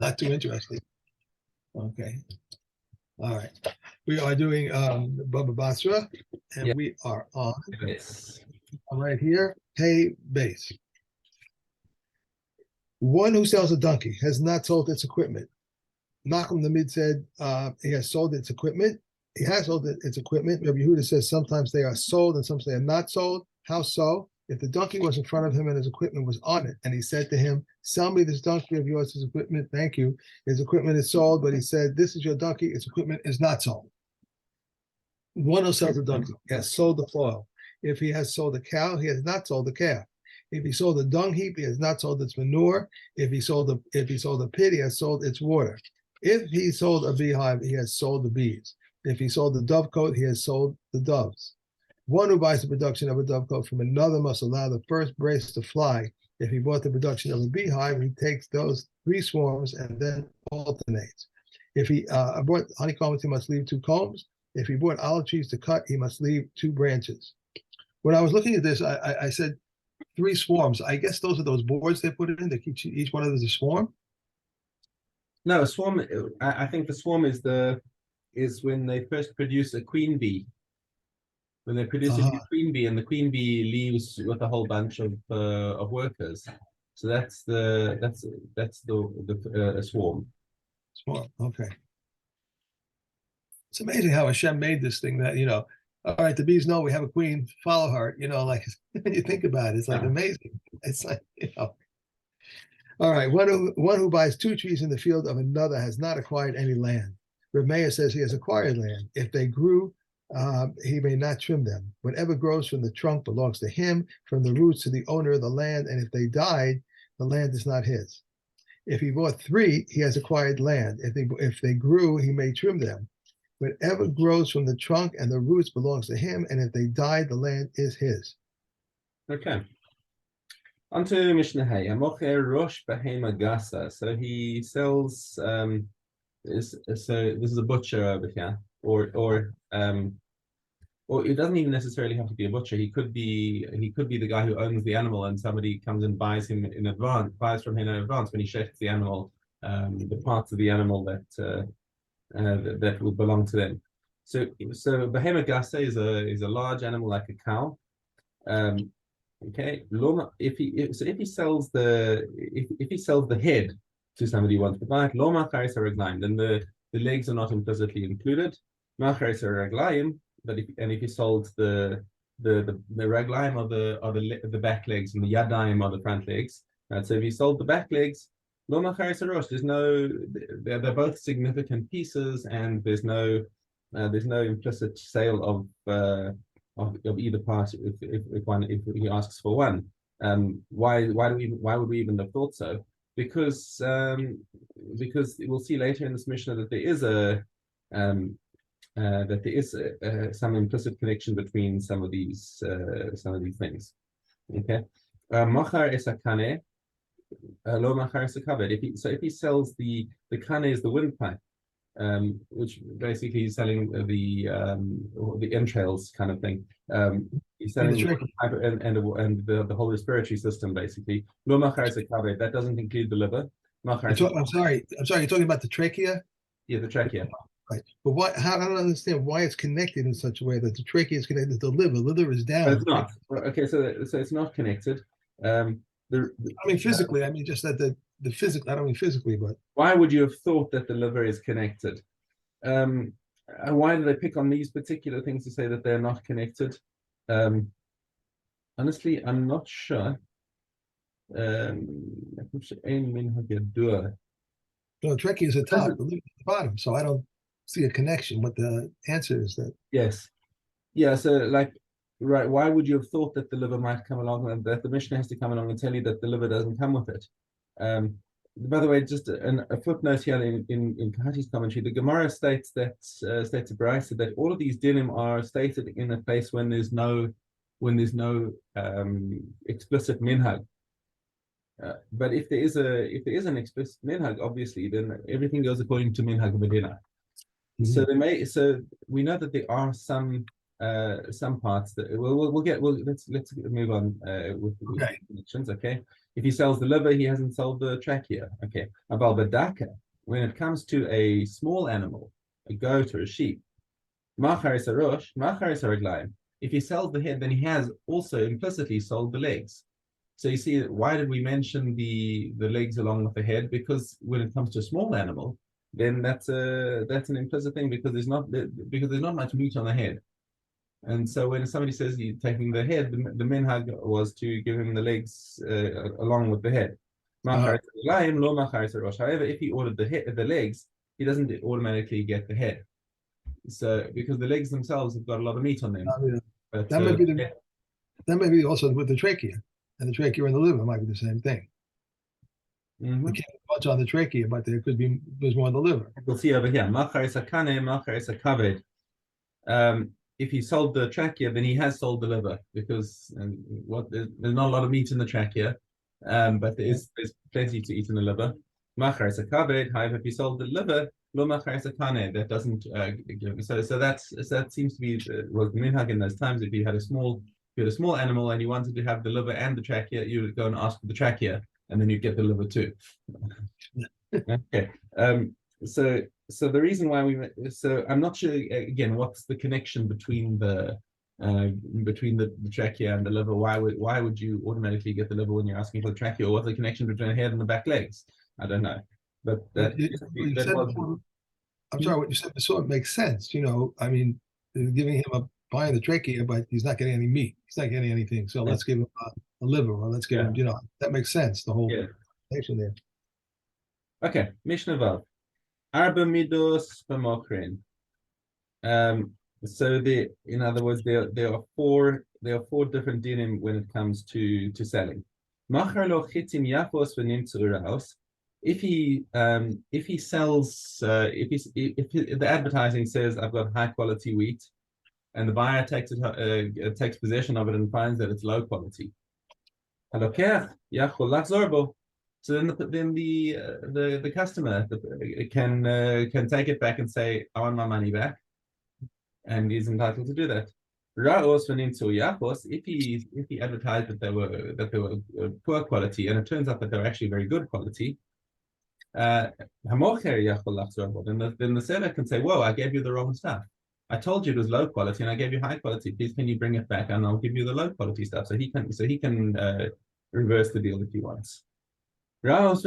Not too interesting. Okay. All right. We are doing Baba Basra, and Yeah. we are on Yes. right here, pay base. One who sells a donkey has not sold its equipment. Malcolm the Mid said he has sold its equipment. He has sold its equipment. Rabbi Yehuda says sometimes they are sold and sometimes they are not sold. How so? If the donkey was in front of him and his equipment was on it, and he said to him, "Sell me this donkey of yours, his equipment, thank you." His equipment is sold, but he said, "This is your donkey, its equipment is not sold." One who sells a donkey has sold the foal. If he has sold a cow, he has not sold the calf. If he sold a dung heap, he has not sold its manure. If he sold a pit, he has sold its water. If he sold a beehive, he has sold the bees. If he sold the dovecote, he has sold the doves. One who buys the production of a dovecote from another must allow the first brace to fly. If he bought the production of a beehive, he takes those 3 swarms and then alternates. If he bought honeycombs, he must leave 2 combs. If he bought olive trees to cut, he must leave 2 branches. When I was looking at this, I said 3 swarms. I guess those are those boards they put in. They keep each one of them is a swarm. No, a swarm. I think the swarm is when they first produce a queen bee. When they produce a new queen bee, and the queen bee leaves with a whole bunch of workers. So that's the swarm. Swarm. Okay. It's amazing how Hashem made this thing that, all right, the bees know we have a queen, follow her, like when you think about it, it's like amazing. It's like, all right, one who buys 2 trees in the field of another has not acquired any land. Reb Meir says he has acquired land. If they grew, he may not trim them. Whatever grows from the trunk belongs to him, from the roots to the owner of the land, and if they died, the land is not his. If he bought 3, he has acquired land. If they grew, he may trim them. Whatever grows from the trunk and the roots belongs to him, and if they die, the land is his. Okay. On to Mishna Hay. Rosh Behema Gasa. So he sells. So this is a butcher over here, or it doesn't even necessarily have to be a butcher. He could be the guy who owns the animal, and somebody comes and buys from him in advance when he shechts the animal, the parts of the animal that would belong to them. So Behema Gasa is a large animal like a cow. Okay, if he sells the head to somebody who wants to buy it, then the legs are not implicitly included. But if he sold the raglaim or the back legs and the yadayim or the front legs, so if he sold the back legs, there's no, they're both significant pieces, and there's no implicit sale of either part if he asks for one. Why would we even have thought so? Because we'll see later in this Mishnah that there is some implicit connection between some of these things. Okay, machar esakane. If he sells the kane is the windpipe, which basically he's selling the entrails kind of thing. He's selling the windpipe and the whole respiratory system basically. That doesn't include the liver. I'm sorry. You're talking about the trachea? Yeah, the trachea. Right, but I don't understand why it's connected in such a way that the trachea is connected to the liver. The liver is down. But it's not. Okay, so it's not connected. I mean physically. I mean just that the physical. I don't mean physically, but why would you have thought that the liver is connected? And why do they pick on these particular things to say that they're not connected? Honestly, I'm not sure. No, trachea is at the top, the liver is at the bottom, so I don't see a connection. What the answer is that? Yes, yeah. So right, why would you have thought that the liver might come along, and that the Mishnah has to come along and tell you that the liver doesn't come with it? By the way, just a footnote here in Kahati's commentary, the Gemara states a brayso that all of these dinim are stated in a place when there's no explicit minhag. But if there is an explicit minhag, obviously, then everything goes according to minhag medina. So we know that there are some some parts that let's move on with Okay. connections. Okay, if he sells the liver, he hasn't sold the trachea. Okay, abal badaka. When it comes to a small animal, a goat or a sheep, macharis arosh, macharis araglaim. If he sells the head, then he has also implicitly sold the legs. So you see, why did we mention the legs along with the head? Because when it comes to a small animal, then that's an implicit thing because there's not much meat on the head. And so when somebody says you're taking the head, the minhag was to give him the legs along with the head. However, if he ordered the legs, he doesn't automatically get the head. So because the legs themselves have got a lot of meat on them. But, That might be also with the trachea, and the trachea and the liver might be the same thing. Mm-hmm. We can't much on the trachea, but there's more on the liver. We'll see over here. If he sold the trachea, then he has sold the liver because there's not a lot of meat in the trachea, but there's plenty to eat in the liver. However, if he sold the liver, that doesn't give. So that seems to be was the minhag in those times. If you had a small animal and you wanted to have the liver and the trachea, you would go and ask for the trachea, and then you get the liver too. Okay. So the reason why I'm not sure again what's the connection between the trachea and the liver. Why would you automatically get the liver when you're asking for the trachea, or what's the connection between the head and the back legs? I don't know. But I'm sorry, what you said before makes sense. I mean, they're giving him buying the trachea, but he's not getting any meat. He's not getting anything. So let's give him a liver, or let's give him, that makes sense. The whole connection there. Okay, Mishna Vav. Arba midos b'mokrin. So in other words, there are four different dinim when it comes to selling. Machar lo chitim yafos v'nimtzu uraos. If he sells if the advertising says I've got high quality wheat, and the buyer takes possession of it and finds that it's low quality, so then the customer can take it back and say, I want my money back, and he's entitled to do that. If he advertised that they were poor quality and it turns out that they're actually very good quality, then the seller can say, whoa, I gave you the wrong stuff. I told you it was low quality and I gave you high quality. Please can you bring it back and I'll give you the low quality stuff. So he can reverse the deal if he wants. Raos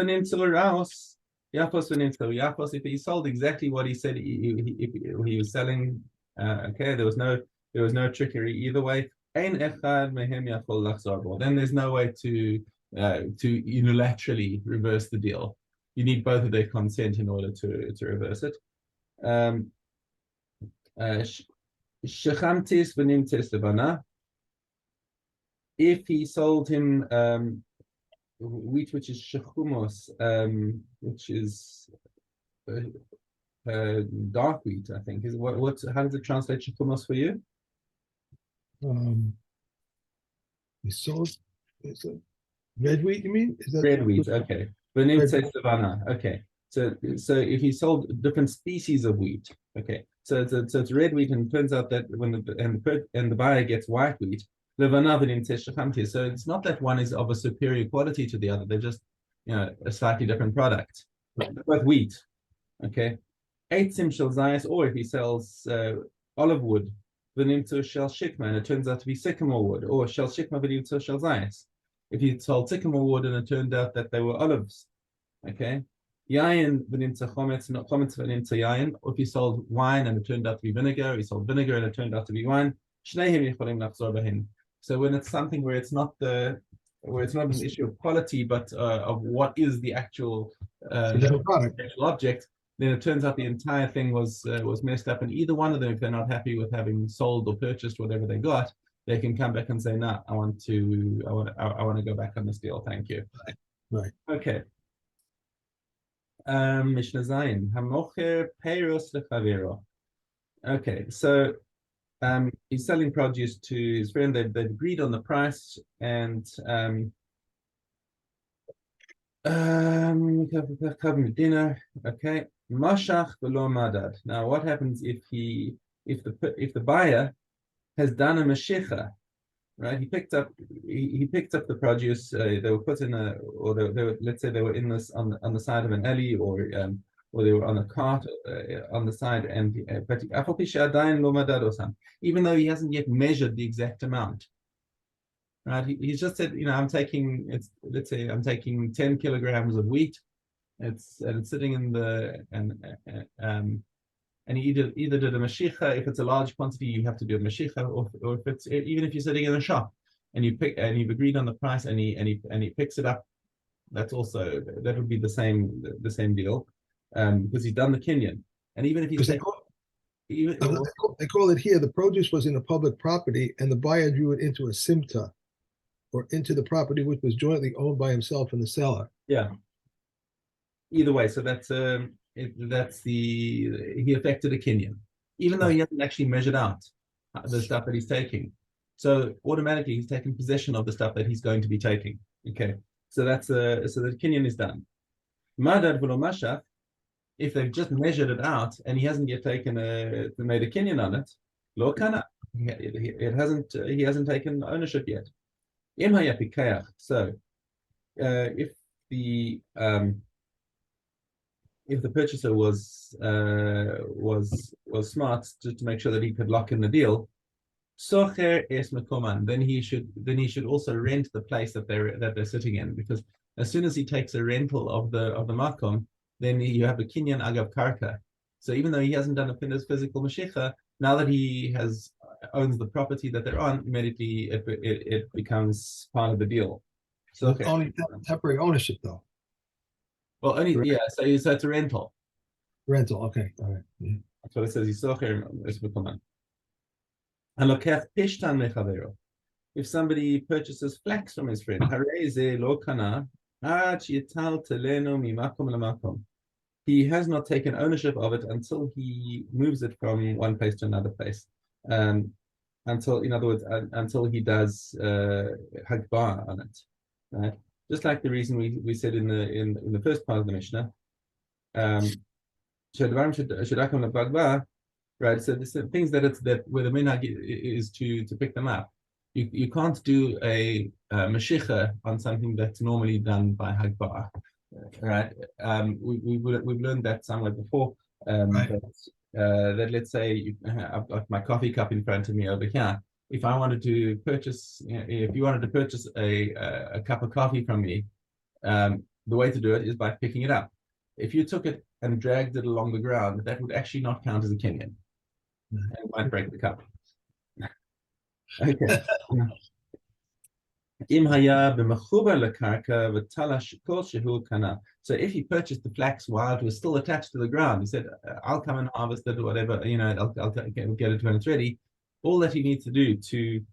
Yapos, if he sold exactly what he said he was selling, okay, there was no trickery either way. Then there's no way to unilaterally reverse the deal. You need both of their consent in order to reverse it. If he sold him wheat which is shechumos, which is dark wheat, I think. How does it translate shechumos for you? He sold red wheat, you mean? Is that red wheat? Okay. Okay. So if he sold different species of wheat, okay. So it's red wheat, and it turns out that when the buyer gets white wheat, so it's not that one is of a superior quality to the other. They're just a slightly different product. But wheat, okay. 8 sim shel zayas, or if he sells olive wood, v'nimtzu shel shikma, and it turns out to be sycamore wood, or shel shikma v'nimtzu shel zayas. If he sold sycamore wood and it turned out that they were olives, okay. Yayin v'nimtzu chometz, not chometz v'nimtzu yayin. Or if he sold wine and it turned out to be vinegar, he sold vinegar and it turned out to be wine. Shneihem yicholim lachzor b'hin. So when it's something where it's not an issue of quality, but of what is the actual actual object, then it turns out the entire thing was messed up. And either one of them, if they're not happy with having sold or purchased whatever they got, they can come back and say, "No, I want to go back on this deal. Thank you." Right. Okay. Mishna Zayin Hamocher Peiros Lechavero. Okay, so he's selling produce to his friend. They've agreed on the price, and dinner. Okay, mashach v'lo madad. Now, what happens if the buyer has done a Mashicha, right? He picked up the produce. They were put in or they were, let's say they were in this on the side of an alley, or they were on a cart on the side, and but even though he hasn't yet measured the exact amount, right? He's just said, let's say I'm taking 10 kilograms of wheat. It's sitting in the and he either did a mashicha. If it's a large quantity, you have to do a mashicha, or if it's, even if you're sitting in a shop and you've agreed on the price, and he picks it up, that would be the same deal, because he's done the kinyan. And even if he's Because they call it here, the produce was in a public property, and the buyer drew it into a simta, or into the property which was jointly owned by himself and the seller. Yeah. Either way, so he affected a kinyan, even though he hasn't actually measured out the stuff that he's taking. So automatically he's taken possession of the stuff that he's going to be taking. Okay, so so the kinyan is done. Madad v'lo mashach, if they've just measured it out and he hasn't yet made a kinyan on it, lo kana, he hasn't taken ownership yet. Im haya pikayach. So if the purchaser was smart to make sure that he could lock in the deal, socher es mekoman, then he should also rent the place that they're sitting in, because as soon as he takes a rental of the makom, then you have a kinyan agav karka. So even though he hasn't done a physical mashicha, now that he owns the property that they're on, immediately it becomes part of the deal. So okay. Only temporary ownership, though. Well, only right. Yeah. So it's a rental. Rental. Okay. All right. Mm-hmm. That's what it says. If somebody purchases flax from his friend, he has not taken ownership of it until he moves it from one place to another place. In other words, until he does hagbah on it, right? Just like the reason we said in the first part of the Mishnah, right? So this things that where the minhag is to pick them up. You can't do a mashicha on something that's normally done by hagbah, right? We've learned that somewhere before. Right. That let's say I've got my coffee cup in front of me over here. If I wanted to purchase, if you wanted to purchase a cup of coffee from me, the way to do it is by picking it up. If you took it and dragged it along the ground, that would actually not count as a kinyan. It might break the cup. Okay. So if he purchased the flax while it was still attached to the ground, he said, I'll come and harvest it or whatever, I'll get it when it's ready. All that he needs to do to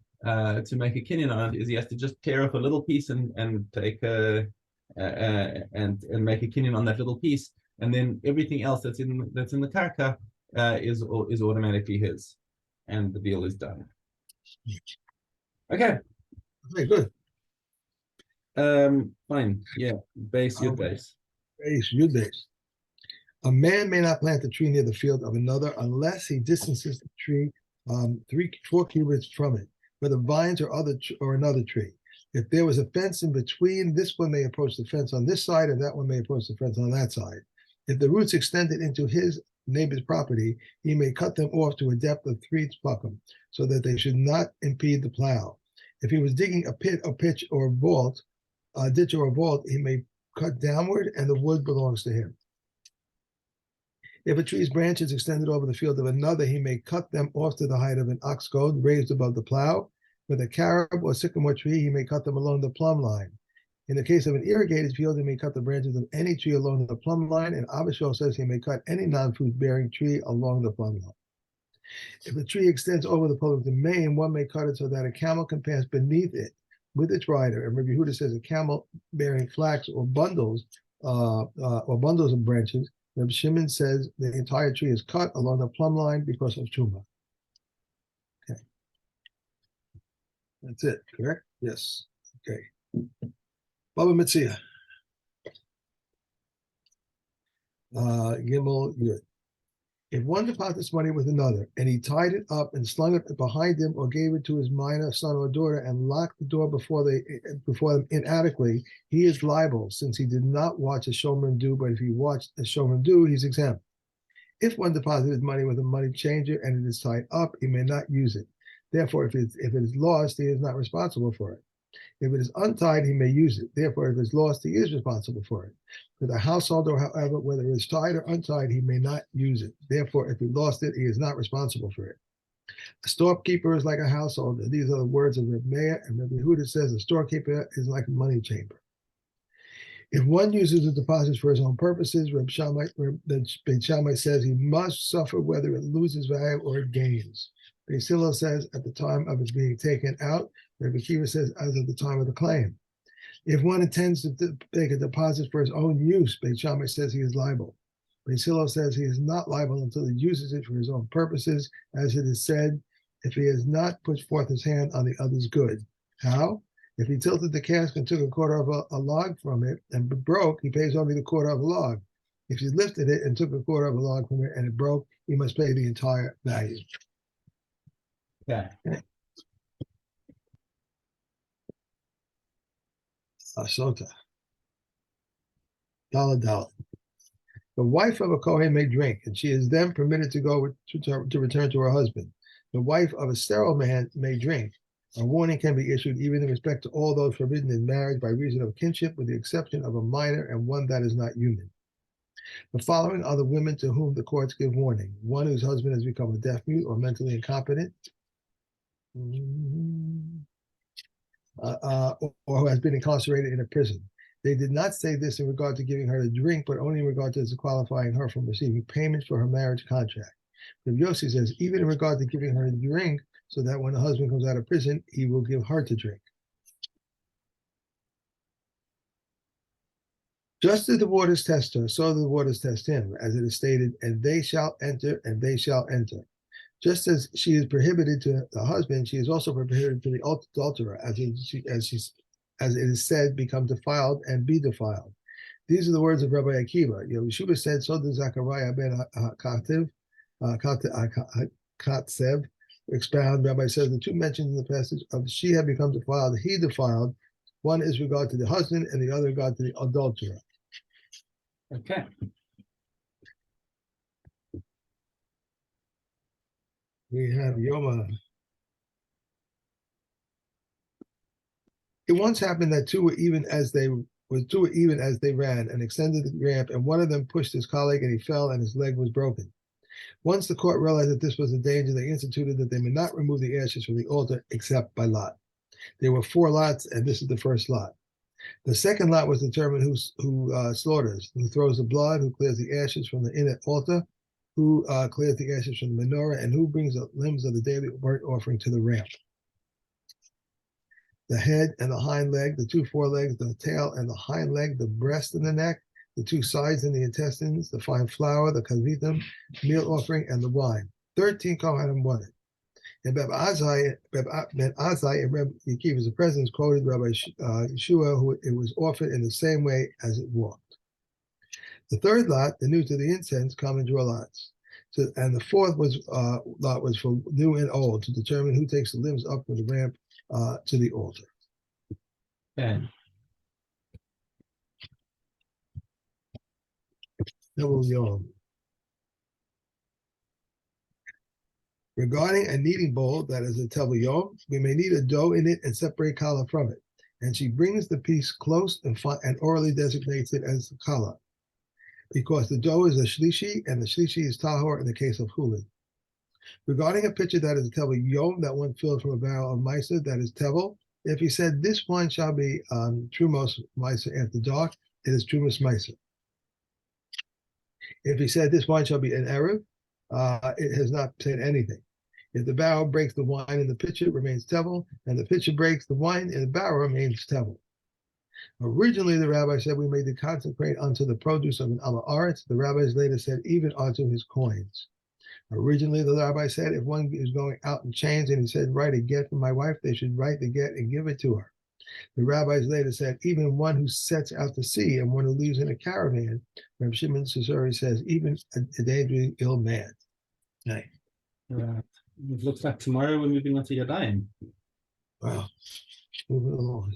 make a kinyan on it is he has to just tear off a little piece and take and make a kinyan on that little piece, and then everything else that's in the karka is automatically his, and the deal is done. Okay. Okay, good. Fine. Yeah. Base, yud base. Base, yud base. A man may not plant a tree near the field of another unless he distances the tree 4 cubits from it, whether vines or another tree. If there was a fence in between, this one may approach the fence on this side, and that one may approach the fence on that side. If the roots extended into his neighbor's property, he may cut them off to a depth of 3 tefachim, so that they should not impede the plow. If he was digging a pit, a pitch, or a vault, a ditch or a vault, he may cut downward, and the wood belongs to him. If a tree's branches extended over the field of another, he may cut them off to the height of an ox goad raised above the plow. With a carob or sycamore tree, he may cut them along the plumb line. In the case of an irrigated field, he may cut the branches of any tree along the plumb line, and Abishol says he may cut any non-fruit-bearing tree along the plumb line. If a tree extends over the public domain, one may cut it so that a camel can pass beneath it with its rider. And Rabbi Yehuda says a camel bearing flax or bundles of branches. Rabbi Shimon says the entire tree is cut along the plumb line because of truma. Okay, that's it. Correct? Yes. Okay. Bava Metzia. Gimel Yud. If one deposits money with another, and he tied it up and slung it behind him, or gave it to his minor son or daughter, and locked the door before them inadequately, he is liable, since he did not watch a showman do. But if he watched a showman do, he's exempt. If one deposited money with a money changer and it is tied up, he may not use it. Therefore, if it is lost, he is not responsible for it. If it is untied, he may use it. Therefore, if it's lost, he is responsible for it. For the householder, however, whether it is tied or untied, he may not use it. Therefore, if he lost it, he is not responsible for it. A storekeeper is like a householder. These are the words of Reb Meir, and Reb Yehuda says a storekeeper is like a money chamber. If one uses the deposits for his own purposes, Reb Shammai says he must suffer whether it loses value or it gains. Beis Hillel says at the time of its being taken out. Reb Akiva says as of the time of the claim. If one intends to take a deposit for his own use, Beis Shammai says he is liable. Beis Hillel says he is not liable until he uses it for his own purposes, as it is said, if he has not put forth his hand on the other's good. How? If he tilted the cask and took a quarter of a log from it and broke, he pays only the quarter of a log. If he lifted it and took a quarter of a log from it and it broke, he must pay the entire value. Yeah. Sota. Daladal. The wife of a Kohen may drink, and she is then permitted to go to return to her husband. The wife of a sterile man may drink. A warning can be issued even in respect to all those forbidden in marriage by reason of kinship, with the exception of a minor and one that is not human. The following are the women to whom the courts give warning: one whose husband has become a deaf mute or mentally incompetent, or who has been incarcerated in a prison. They did not say this in regard to giving her to drink, but only in regard to disqualifying her from receiving payment for her marriage contract. Rabbi Yossi says, even in regard to giving her to drink, so that when the husband comes out of prison, he will give her to drink. Just as the waters test her, so the waters test him, as it is stated, and they shall enter, and they shall enter. Just as she is prohibited to the husband, she is also prohibited to the adulterer, as it is said, become defiled and be defiled. These are the words of Rabbi Akiva. Yeshua said, so does Zechariah ben Katsev expound. Rabbi says the two mentioned in the passage of she had become defiled, he defiled. One is regard to the husband and the other regard to the adulterer. Okay. We have Yoma. It once happened that two were even as they ran and extended the ramp, and one of them pushed his colleague and he fell and his leg was broken. Once the court realized that this was a danger, they instituted that they may not remove the ashes from the altar except by lot. There were 4 lots, and this is the first lot. The second lot was determined who slaughters, who throws the blood, who clears the ashes from the inner altar, who clears the ashes from the menorah, and who brings the limbs of the daily burnt offering to the ramp. The head and the hind leg, the 2 forelegs, the tail and the hind leg, the breast and the neck, the 2 sides and the intestines, the fine flour, the kavitim, meal offering, and the wine. 13 Kohanim won it. And Ben Azai and Reb Yekiva's presence quoted Rabbi Yeshua, who it was offered in the same way as it walked. The third lot, the new to the incense, come and draw lots. So, and the fourth lot was for new and old, to determine who takes the limbs up from the ramp to the altar. Ben. Double Yom. Regarding a kneading bowl that is a tevel yom, we may knead a dough in it and separate challah from it. And she brings the piece close and orally designates it as challah, because the dough is a shlishi, and the shlishi is tahor in the case of chulin. Regarding a pitcher that is a tevel yom, that one filled from a barrel of meiser, that is tevel, if he said, this wine shall be trumos meiser after dark, it is trumos meiser. If he said, this wine shall be an erev, it has not said anything. If the barrel breaks the wine in the pitcher, it remains tevel, and the pitcher breaks the wine in the barrel, remains tevel. Originally, the rabbi said we may consecrate unto the produce of an amaretz. The rabbis later said even unto his coins. Originally, the rabbi said if one is going out in chains and he said, write a get for my wife, they should write the get and give it to her. The rabbis later said, even one who sets out to sea and one who leaves in a caravan. Rabbi Shimon Sisori says, even a dangerously ill man. Right. Right. It looks like tomorrow we're moving on to Yadayim. Wow. Moving along.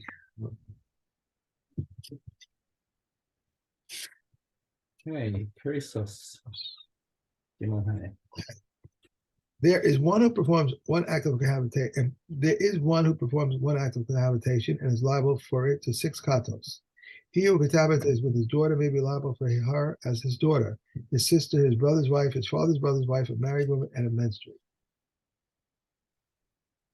Okay, Christos. There is one who performs one act of cohabitation, and there is one who performs one act of cohabitation and is liable for it to 6 katos. He who cohabitates with his daughter may be liable for her as his daughter, his sister, his brother's wife, his father's brother's wife, a married woman, and a menstruate.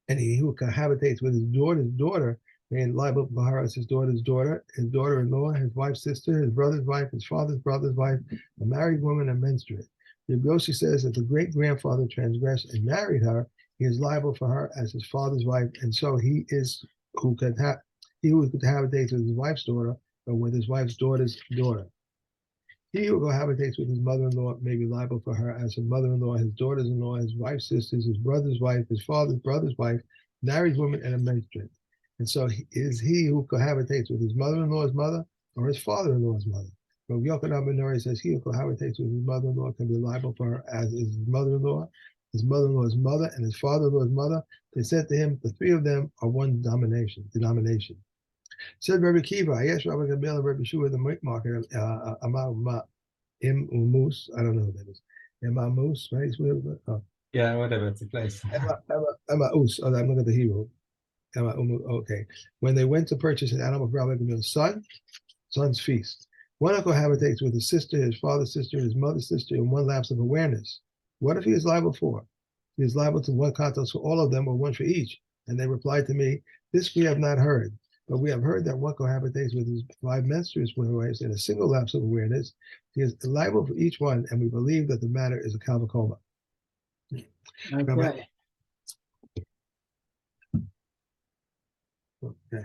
And he who cohabitates with his daughter's daughter may be liable for her as his daughter-in-law, his wife's sister, his brother's wife, his father's brother's wife, a married woman, and menstruate. Rabbi Yossi says that the great-grandfather transgressed and married her, he is liable for her as his father's wife, and so he who cohabitates with his wife's daughter or with his wife's daughter's daughter. He who cohabitates with his mother-in-law may be liable for her as his mother-in-law, his daughters-in-law, his wife's sisters, his brother's wife, his father's brother's wife, married woman, and a menstruant. And so is he who cohabitates with his mother-in-law's mother or his father-in-law's mother. But Yochanan ben Nori says he who cohabitates with his mother-in-law can be liable for her as his mother-in-law, his mother-in-law's mother, and his father-in-law's mother. They said to him, the 3 of them are one denomination. Said Rabbi Kiva, I asked Rabbi Gamliel and Rabbi Shua in the meat market, Im Umus, I don't know what that is. Imamus, right? Oh. Yeah, whatever, it's a place. Emma Us, I'm looking at the Hebrew. Emma Umu, okay. When they went to purchase an animal for Rabbi Gamliel's son's feast. One who cohabitates with his sister, his father's sister, his mother's sister, in one lapse of awareness. What if he is liable for? He is liable to 1 katos for all of them or 1 for each. And they replied to me, this we have not heard. But we have heard that one cohabitates with his 5 menstruous wives in a single lapse of awareness. He is liable for each one, and we believe that the matter is a kavakoma. Okay. Okay.